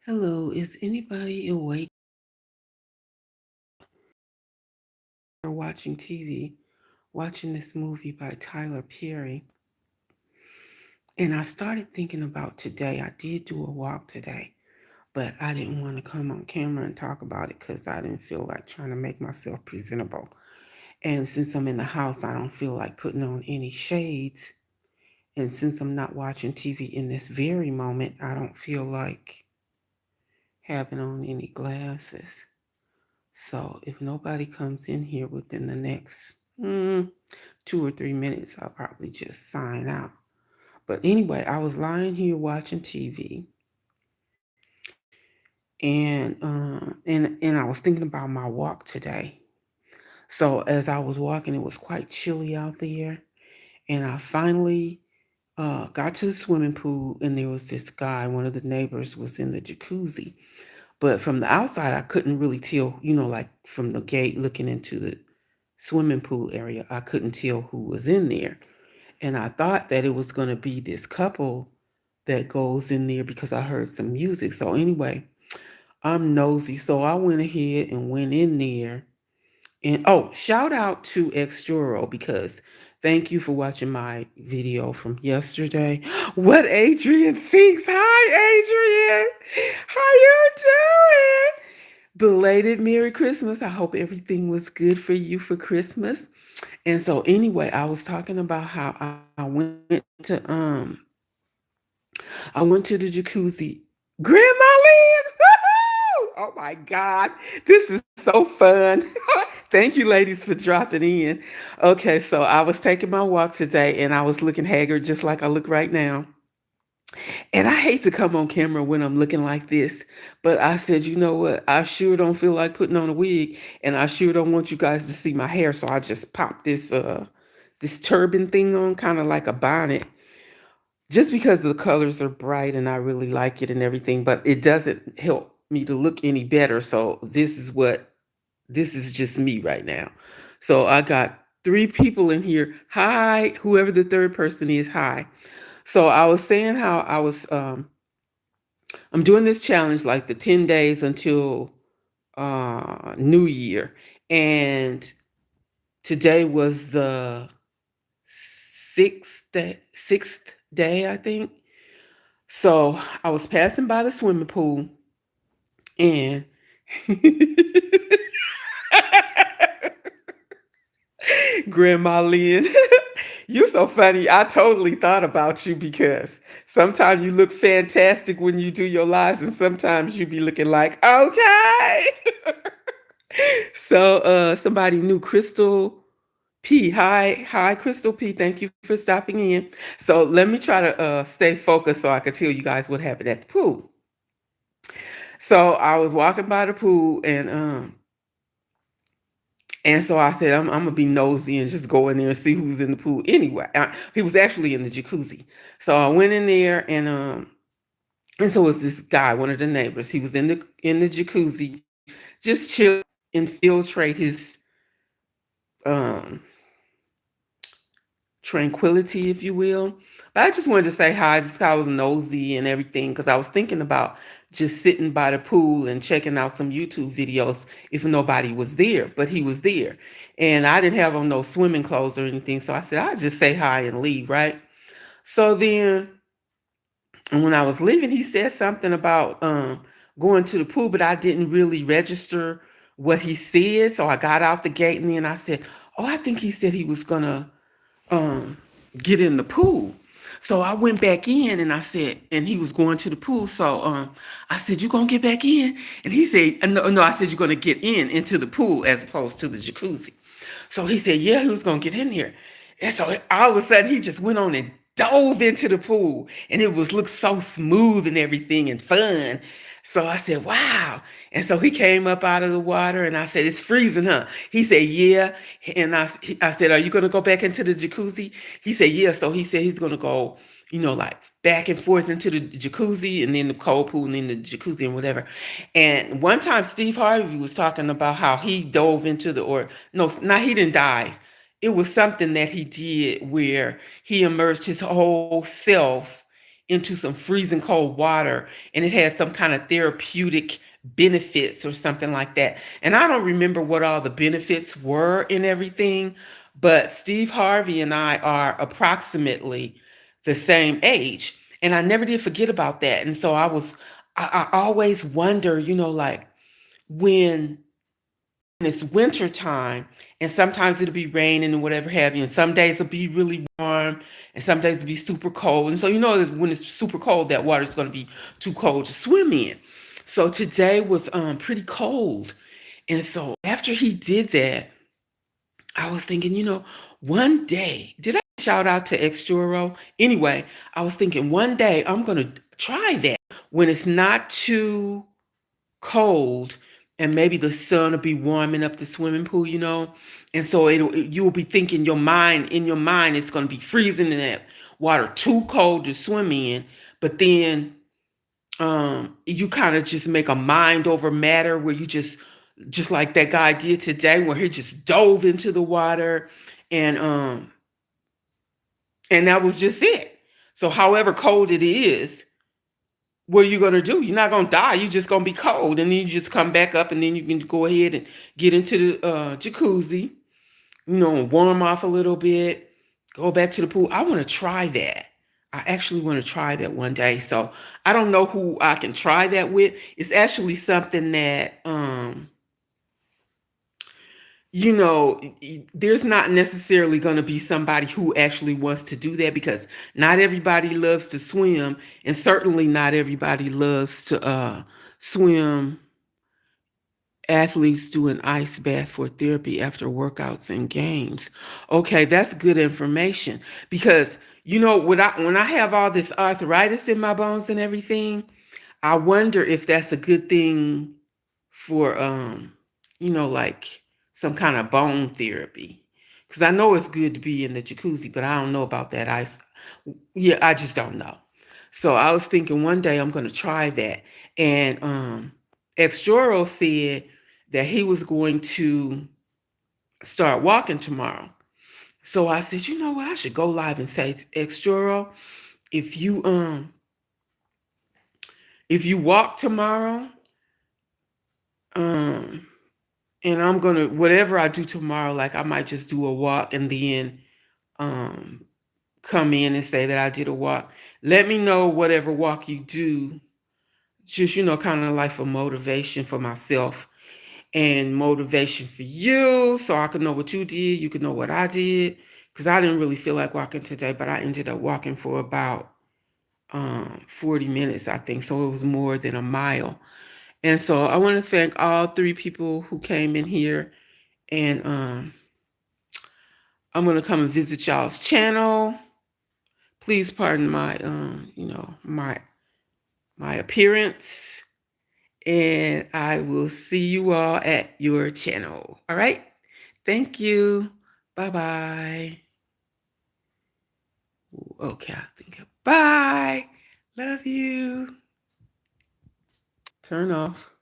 Hello, is anybody awake or watching TV? Watching this movie by Tyler Perry. And I started thinking about today. I did do a walk today, but I didn't want to come on camera and talk about it because I didn't feel like trying to make myself presentable. And since I'm in the house, I don't feel like putting on any shades. And since I'm not watching TV in this very moment, I don't feel like having on any glasses. So if nobody comes in here within the next 2 or 3 minutes, I'll probably just sign out. But anyway, I was lying here watching TV, and I was thinking about my walk today. So as I was walking, it was quite chilly out there, and I finally got to the swimming pool, and there was this guy. One of the neighbors was in the jacuzzi, but from the outside, I couldn't really tell. Like from the gate looking into the swimming pool area, I couldn't tell who was in there. And I thought that it was going to be this couple that goes in there because I heard some music. So anyway, I'm nosy. So I went ahead and went in there. And oh, shout out to Exturo because thank you for watching my video from yesterday. What Adrian thinks. Hi, Adrian. How you doing? Belated Merry Christmas. I hope everything was good for you for Christmas. And so anyway, I was talking about how I went to the jacuzzi. Grandma Lynn! Woo-hoo! Oh my God. This is so fun. Thank you, ladies, for dropping in. Okay, so I was taking my walk today and I was looking haggard just like I look right now. And I hate to come on camera when I'm looking like this, but I said, you know what? I sure don't feel like putting on a wig, and I sure don't want you guys to see my hair, so I just popped this turban thing on, kind of like a bonnet, just because the colors are bright and I really like it and everything, but it doesn't help me to look any better. So this is just me right now. So I got three people in here. Hi, whoever the third person is, hi. So I was saying how I'm doing this challenge like the 10 days until New Year. And today was the sixth day, I think. So I was passing by the swimming pool and Grandma Lynn, you so funny. I totally thought about you because sometimes you look fantastic when you do your lives, and sometimes you be looking like, okay. So somebody knew Crystal P. Hi, Crystal P. Thank you for stopping in. So let me try to stay focused so I can tell you guys what happened at the pool. So I was walking by the pool and so I said, I'm gonna be nosy and just go in there and see who's in the pool. Anyway, he was actually in the jacuzzi. So I went in there and so was this guy, one of the neighbors. He was in the jacuzzi, just chill, infiltrate his um tranquility, if you will. But I just wanted to say hi, just 'cause I was nosy and everything, because I was thinking about just sitting by the pool and checking out some YouTube videos if nobody was there, but he was there. And I didn't have on no swimming clothes or anything, so I said, I'll just say hi and leave, right? So then, and when I was leaving, he said something about going to the pool, but I didn't really register what he said. So I got out the gate and then I said, oh, I think he said he was gonna um get in the pool. So I went back in and I said, and he was going to the pool. So I said, you gonna get back in? And he said, no, I said, you're gonna get into the pool as opposed to the jacuzzi. So he said, yeah, he was gonna get in here. And so all of a sudden he just went on and dove into the pool and it was looked so smooth and everything and fun. So I said, wow. And so he came up out of the water and I said, it's freezing, huh? He said, yeah. And I said, are you going to go back into the jacuzzi? He said, yeah. So he said he's going to go, like back and forth into the jacuzzi and then the cold pool and then the jacuzzi and whatever. And one time Steve Harvey was talking about how he dove into or no, not he didn't dive. It was something that he did where he immersed his whole self into some freezing cold water, and it had some kind of therapeutic benefits or something like that. And I don't remember what all the benefits were and everything, but Steve Harvey and I are approximately the same age. And I never did forget about that. And so I always wonder, like when it's winter time and sometimes it'll be raining and whatever have you, and some days it'll be really warm and some days it'll be super cold. And so when it's super cold, that water's going to be too cold to swim in. So today was pretty cold. And so after he did that, I was thinking, one day, did I shout out to Exturo? Anyway, I was thinking one day I'm going to try that when it's not too cold and maybe the sun will be warming up the swimming pool. And so you will be thinking in your mind, it's going to be freezing in that water, too cold to swim in. But then you kind of just make a mind over matter where you just like that guy did today where he just dove into the water and that was just it. So however cold it is, what are you going to do? You're not going to die. You're just going to be cold. And then you just come back up and then you can go ahead and get into the jacuzzi, warm off a little bit, go back to the pool. I want to try that. I actually want to try that one day. So I don't know who I can try that with. It's actually something that, there's not necessarily going to be somebody who actually wants to do that because not everybody loves to swim, and certainly not everybody loves to swim. Athletes do an ice bath for therapy after workouts and games. Okay, that's good information because when I have all this arthritis in my bones and everything, I wonder if that's a good thing for like some kind of bone therapy. Because I know it's good to be in the jacuzzi, but I don't know about that ice. Yeah, I just don't know. So I was thinking one day I'm gonna try that. And Extoro said that he was going to start walking tomorrow. So I said, you know what, I should go live and say, Extoro, if you walk tomorrow, um and I'm gonna whatever I do tomorrow, like I might just do a walk and then um come in and say that I did a walk. Let me know whatever walk you do, just kind of like for motivation for myself and motivation for you, so I could know what you did, you could know what I did. Because I didn't really feel like walking today, but I ended up walking for about 40 minutes, I think. So it was more than a mile. And so I want to thank all three people who came in here. And I'm gonna come and visit y'all's channel. Please pardon my my appearance. And I will see you all at your channel. All right. Thank you. Bye bye. Okay, I think bye. Love you. Turn off.